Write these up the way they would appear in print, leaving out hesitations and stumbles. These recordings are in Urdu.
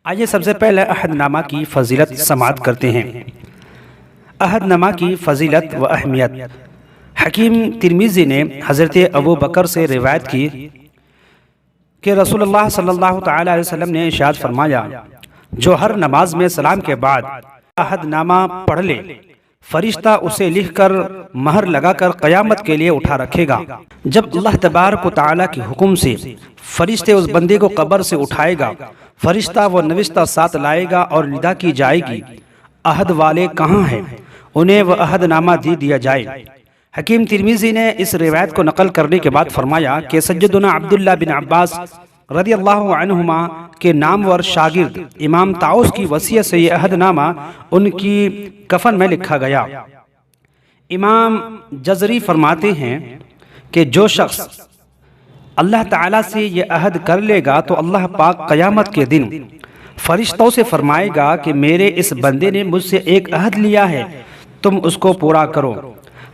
آئیے سب سے پہلے عہد نامہ کی فضیلت سماعت کرتے ہیں۔ عہد نامہ کی فضیلت و اہمیت۔ حکیم ترمذی نے حضرت ابو بکر سے روایت کی کہ رسول اللہ صلی اللہ تعالی علیہ وسلم نے ارشاد فرمایا، جو ہر نماز میں سلام کے بعد عہد نامہ پڑھ لے، فرشتہ اسے لکھ کر مہر لگا کر قیامت کے لیے اٹھا رکھے گا۔ جب اللہ تبارک و تعالی کے حکم سے فرشتے اس بندے کو قبر سے اٹھائے گا، فرشتہ وہ نوشتہ ساتھ لائے گا اور ندا کی جائے گی، عہد والے کہاں ہیں، انہیں وہ عہد نامہ دیا جائے۔ حکیم ترمذی نے اس روایت کو نقل کرنے کے بعد فرمایا کہ سیدنا عبداللہ بن عباس رضی اللہ عنہما کے نامور شاگرد امام طاؤس کی وصیت سے یہ عہد نامہ ان کی کفن میں لکھا گیا۔ امام جزری فرماتے ہیں کہ جو شخص اللہ تعالیٰ سے یہ عہد کر لے گا تو اللہ پاک قیامت کے دن فرشتوں سے فرمائے گا کہ میرے اس بندے نے مجھ سے ایک عہد لیا ہے، تم اس کو پورا کرو۔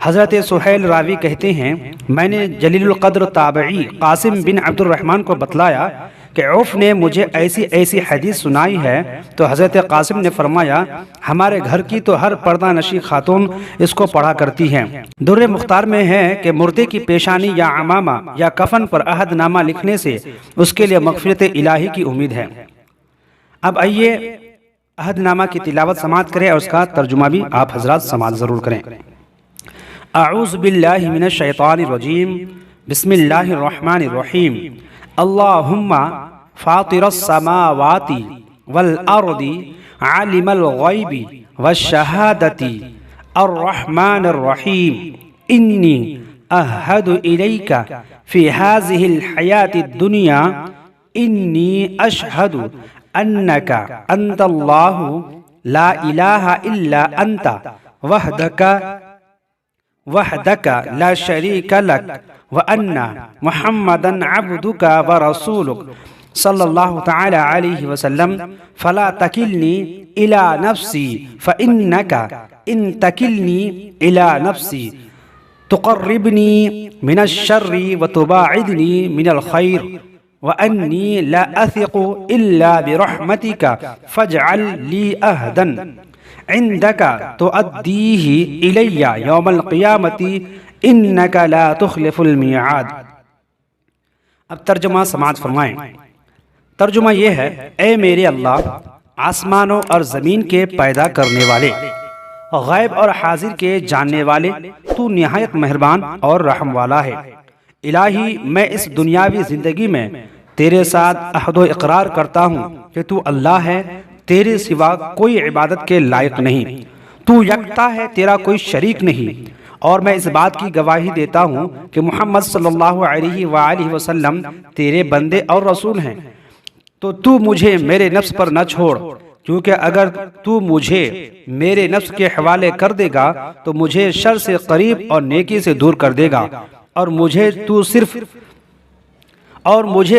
حضرت سہیل راوی کہتے ہیں، میں نے جلیل القدر تابعی قاسم بن عبد الرحمن کو بتلایا کہ عوف نے مجھے ایسی حدیث سنائی ہے، تو حضرت قاسم نے فرمایا، ہمارے گھر کی تو ہر پردہ نشی خاتون اس کو پڑھا کرتی ہیں۔ در مختار میں ہے کہ مردے کی پیشانی یا عمامہ یا کفن پر عہد نامہ لکھنے سے اس کے لیے مغفرت الہی کی امید ہے۔ اب آئیے عہد نامہ کی تلاوت سماعت کریں اور اس کا ترجمہ بھی آپ حضرات سماعت ضرور کریں۔ اعوذ باللہ من الشیطان الرجیم، بسم اللہ الرحمن الرحیم۔ اللہم فاطر السماوات والارض عالم الغیب والشہادت الرحمن الرحیم، انی اعہد الیک فی هذه الحیاة الدنیا انی اشہد انک انت اللہ لا الہ الا انت وحدک لا شریک لک وان محمدا عبدک ورسولک صلی اللہ تعالی علیہ وسلم، فلا تکلنی الی نفسی فانک ان تکلنی الی نفسی تقربنی من الشر وتباعدنی من الخیر وأني لا أثق إلا برحمتك فاجعل لي أهدا عندك تؤديه إلي يوم القيامة إنك لا تخلف الميعاد۔ اب ترجمہ سماعت فرمائیں۔ ترجمہ یہ ہے، اے میرے اللہ، آسمانوں اور زمین کے پیدا کرنے والے، غیب اور حاضر کے جاننے والے، تو نہایت مہربان اور رحم والا ہے۔ الہی، میں اس دنیاوی زندگی میں تیرے ساتھ عہد و اقرار کرتا ہوں کہ تو اللہ ہے، تیرے سوا کوئی عبادت کے لائق نہیں، تو یکتا ہے، تیرا کوئی شریک نہیں، اور میں اس بات کی گواہی دیتا ہوں کہ محمد صلی اللہ علیہ وآلہ وسلم تیرے بندے اور رسول ہیں۔ تو مجھے میرے نفس پر نہ چھوڑ، کیونکہ اگر تو مجھے میرے نفس کے حوالے کر دے گا تو مجھے شر سے قریب اور نیکی سے دور کر دے گا، اور مجھے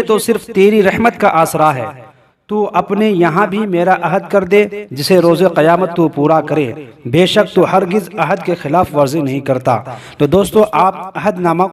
تو صرف تیری رحمت کا آسرا ہے۔ تو اپنے یہاں بھی میرا عہد کر دے جسے روز قیامت تو پورا کرے، بے شک تو ہرگز عہد کے خلاف ورزی نہیں کرتا۔ تو دوستو، آپ عہد نامہ